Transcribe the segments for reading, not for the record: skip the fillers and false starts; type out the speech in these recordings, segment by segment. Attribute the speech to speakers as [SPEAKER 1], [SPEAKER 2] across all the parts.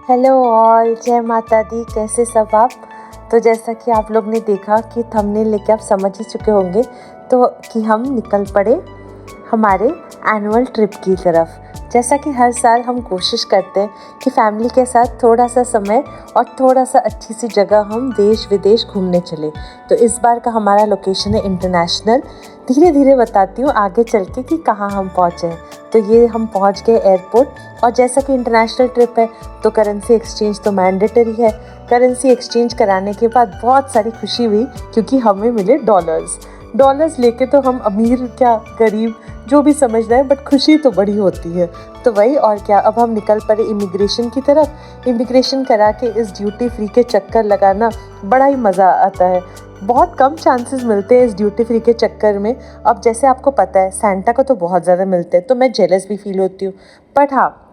[SPEAKER 1] Hello all, जय माता दी। कैसे सब आप? तो जैसा कि आप लोग ने देखा कि थंबनेल लेके आप समझ ही चुके होंगे तो कि हम निकल पड़े हमारे एनुअल ट्रिप की तरफ। जैसा कि हर साल हम कोशिश करते हैं कि फैमिली के साथ थोड़ा सा समय और थोड़ा सा अच्छी सी जगह हम देश विदेश घूमने चले। तो इस बार का हमारा लोकेशन है इंटरनेशनल। धीरे धीरे बताती हूँ आगे चल के कि कहाँ हम पहुँचे हैं। तो ये हम पहुँच गए एयरपोर्ट, और जैसा कि इंटरनेशनल ट्रिप है तो करेंसी एक्सचेंज तो मैंडेटरी है। करेंसी एक्सचेंज कराने के बाद बहुत सारी खुशी हुई क्योंकि हमें मिले डॉलर्स लेके तो हम अमीर क्या गरीब जो भी समझ रहे हैं, बट खुशी तो बड़ी होती है। तो वही और क्या, अब हम निकल पड़े इमिग्रेशन की तरफ। इमिग्रेशन करा के इस ड्यूटी फ्री के चक्कर लगाना बड़ा ही मज़ा आता है। बहुत कम चांसेस मिलते हैं इस ड्यूटी फ्री के चक्कर में। अब जैसे आपको पता है सैंटा को तो बहुत ज़्यादा मिलते हैं, तो मैं जेलस भी फील होती हूँ। बट हाँ,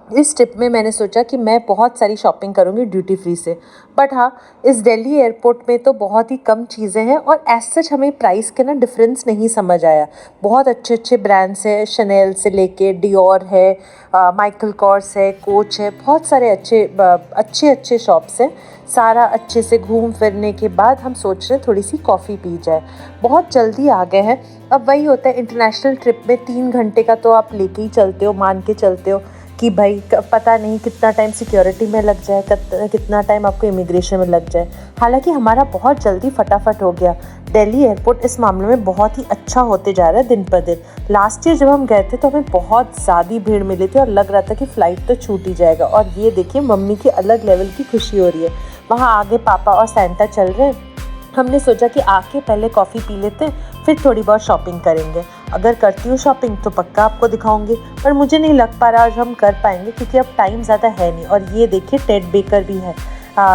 [SPEAKER 1] इस ट्रिप में मैंने सोचा कि मैं बहुत सारी शॉपिंग करूँगी ड्यूटी फ्री से। बट हाँ, इस दिल्ली एयरपोर्ट में तो बहुत ही कम चीज़ें हैं और एज सच हमें प्राइस के ना डिफरेंस नहीं समझ आया। बहुत अच्छे अच्छे ब्रांड्स हैं, शनेल से लेके डियोर है, माइकल कॉर्स है, कोच है, बहुत सारे अच्छे शॉप्स हैं। सारा अच्छे से घूम फिरने के बाद हम सोच रहे थोड़ी सी कॉफ़ी पी जाए। बहुत जल्दी आ गए हैं। अब वही होता है इंटरनेशनल ट्रिप में 3 घंटे का तो आप लेके ही चलते हो, मान के चलते हो कि भाई पता नहीं कितना टाइम सिक्योरिटी में लग जाए, कितना टाइम आपको इमिग्रेशन में लग जाए। हालांकि हमारा बहुत जल्दी फटाफट हो गया। दिल्ली एयरपोर्ट इस मामले में बहुत ही अच्छा होते जा रहा है दिन पर दिन। लास्ट ईयर जब हम गए थे तो हमें बहुत ज़्यादा भीड़ मिली थी और लग रहा था कि फ़्लाइट तो छूट ही जाएगा। और ये देखिए मम्मी की अलग लेवल की खुशी हो रही है। वहाँ आगे पापा और सैंटा चल रहे हैं। हमने सोचा कि आके पहले कॉफ़ी पी लेते हैं, फिर थोड़ी बहुत शॉपिंग करेंगे। अगर करती हूँ शॉपिंग तो पक्का आपको दिखाऊंगी, पर मुझे नहीं लग पा रहा आज हम कर पाएंगे क्योंकि अब टाइम ज़्यादा है नहीं। और ये देखिए टेड बेकर भी है।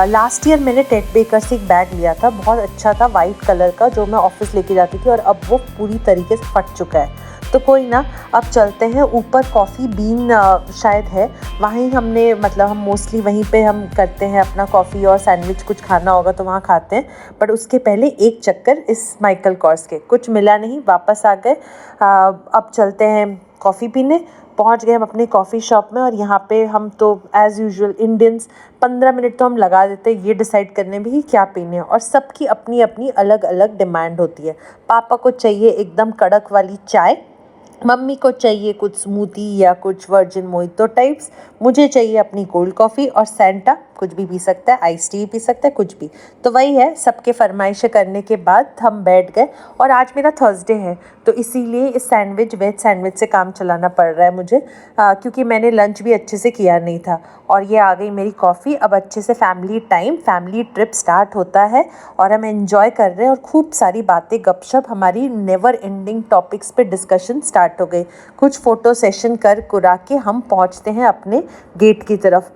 [SPEAKER 1] लास्ट ईयर मैंने टेड बेकर से एक बैग लिया था, बहुत अच्छा था, वाइट कलर का, जो मैं ऑफिस लेके जाती थी, और अब वो पूरी तरीके से फट चुका है। तो कोई ना, अब चलते हैं ऊपर। कॉफ़ी बीन शायद है वहीं, हम मोस्टली वहीं पे हम करते हैं अपना कॉफ़ी और सैंडविच। कुछ खाना होगा तो वहाँ खाते हैं, बट उसके पहले एक चक्कर इस माइकल कॉर्स के। कुछ मिला नहीं, वापस आ गए। अब चलते हैं कॉफ़ी पीने। पहुँच गए हम अपने कॉफ़ी शॉप में, और यहाँ पे हम तो एज़ यूजुअल इंडियंस 15 मिनट तो हम लगा देते हैं ये डिसाइड करने में कि क्या पीने हैं। और सबकी अपनी अपनी अलग अलग डिमांड होती है। पापा को चाहिए एकदम कड़क वाली चाय, मम्मी को चाहिए कुछ स्मूदी या कुछ वर्जिन मोहितो टाइप्स, मुझे चाहिए अपनी कोल्ड कॉफ़ी, और सैंटा कुछ भी पी सकता है, आइस टी पी सकता है, कुछ भी। तो वही है, सबके फरमाइशें करने के बाद हम बैठ गए। और आज मेरा थर्सडे है तो इसीलिए इस वेज सैंडविच से काम चलाना पड़ रहा है मुझे, क्योंकि मैंने लंच भी अच्छे से किया नहीं था। और ये आ गई मेरी कॉफ़ी। अब अच्छे से फैमिली ट्रिप स्टार्ट होता है और हम एंजॉय कर रहे हैं, और खूब सारी बातें गपशप, हमारी नेवर एंडिंग टॉपिक्स पे डिस्कशन स्टार्ट हो गई। कुछ फ़ोटो सेशन कर कुरा के हम पहुँचते हैं अपने गेट की तरफ।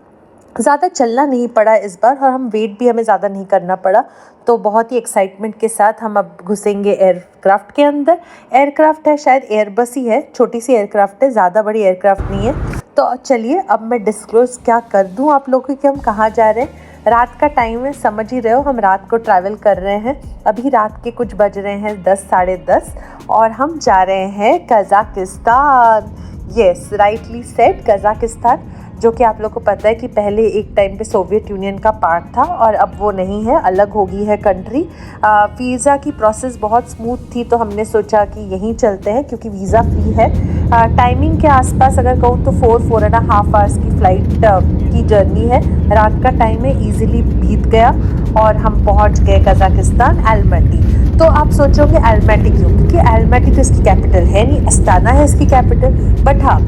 [SPEAKER 1] ज़्यादा चलना नहीं पड़ा इस बार, और हम वेट भी हमें ज़्यादा नहीं करना पड़ा। तो बहुत ही एक्साइटमेंट के साथ हम अब घुसेंगे एयरक्राफ्ट के अंदर। एयरक्राफ्ट है, शायद एयरबस ही है, छोटी सी एयरक्राफ्ट है, ज़्यादा बड़ी एयरक्राफ्ट नहीं है। तो चलिए अब मैं डिस्क्लोज़ क्या कर दूँ आप लोगों को कि हम कहाँ जा रहे हैं। रात का टाइम है, समझ ही रहे हो, हम रात को ट्रैवल कर रहे हैं। अभी रात के कुछ बज रहे हैं 10 साढ़े 10, और हम जा रहे हैं Kazakhstan. Yes, rightly said, Kazakhstan, जो कि आप लोग को पता है कि पहले एक टाइम पे सोवियत यूनियन का पार्ट था और अब वो नहीं है, अलग हो गई है कंट्री। वीज़ा की प्रोसेस बहुत स्मूथ थी, तो हमने सोचा कि यहीं चलते हैं क्योंकि वीज़ा फ्री है। टाइमिंग के आसपास अगर कहूँ तो 4.5 आवर्स की फ़्लाइट की जर्नी है। रात का टाइम है, ईजिली बीत गया, और हम पहुँच गए कज़ाकिस्तान, एलमेटी। तो आप सोचोगे एलमेटी क्यों? क्योंकि एलमेटी तो इसकी कैपिटल है नहीं, अस्ताना है इसकी कैपिटल। बट हाँ,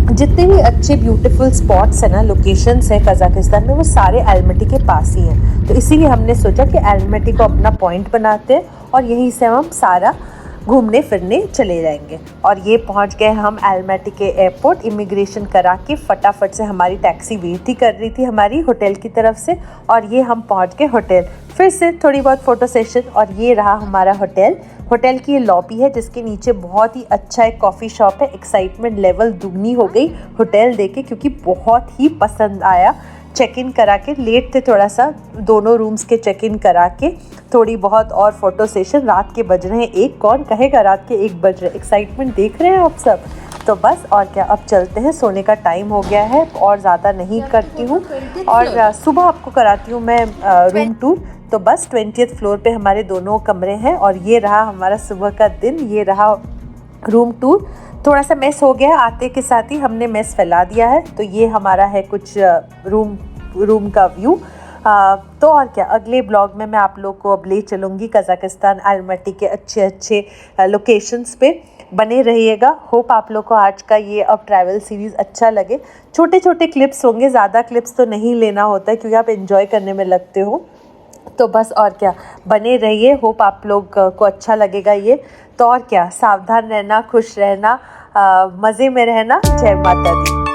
[SPEAKER 1] जितने भी अच्छे ब्यूटीफुल स्पॉट्स हैं ना, लोकेशंस हैं कज़ाकिस्तान में, वो सारे एलमेटी के पास ही हैं। तो इसीलिए हमने सोचा कि एलमेटी को अपना पॉइंट बनाते हैं और यहीं से हम सारा घूमने फिरने चले जाएंगे। और ये पहुंच गए हम एलमेटी के एयरपोर्ट। इमिग्रेशन करा के फटाफट से हमारी टैक्सी वेट ही कर रही थी हमारी होटल की तरफ से, और ये हम पहुंच गए होटल। फिर से थोड़ी बहुत फ़ोटो सेशन, और ये रहा हमारा होटल की ये लॉबी है जिसके नीचे बहुत ही अच्छा एक कॉफ़ी शॉप है। एक्साइटमेंट लेवल दुगनी हो गई होटल देखे, क्योंकि बहुत ही पसंद आया। चेक इन करा के लेट थे थोड़ा सा, दोनों रूम्स के चेक इन करा के थोड़ी बहुत और फोटो सेशन। रात के बज रहे हैं 1, कौन कहेगा रात के 1 बज रहे, एक्साइटमेंट देख रहे हैं आप सब। तो बस और क्या, अब चलते हैं, सोने का टाइम हो गया है और ज़्यादा नहीं करती हूँ। और सुबह आपको कराती हूँ मैं रूम टूर। तो बस 20th फ्लोर पे हमारे दोनों कमरे हैं और ये रहा हमारा सुबह का दिन, ये रहा रूम टूर। थोड़ा सा मेस हो गया है, आते के साथ ही हमने मेस फैला दिया है। तो ये हमारा है कुछ रूम का व्यू। तो और क्या, अगले ब्लॉग में मैं आप लोग को अब ले चलूँगी कज़ाकिस्तान आलमटी के अच्छे अच्छे लोकेशंस पे। बने रहिएगा। होप आप लोग को आज का ये अब ट्रैवल सीरीज़ अच्छा लगे। छोटे छोटे क्लिप्स होंगे, ज़्यादा क्लिप्स तो नहीं लेना होता है क्योंकि आप एंजॉय करने में लगते हो। तो बस और क्या, बने रहिए। होप आप लोग को अच्छा लगेगा ये। तो और क्या, सावधान रहना, खुश रहना, मज़े में रहना। जय माता दी।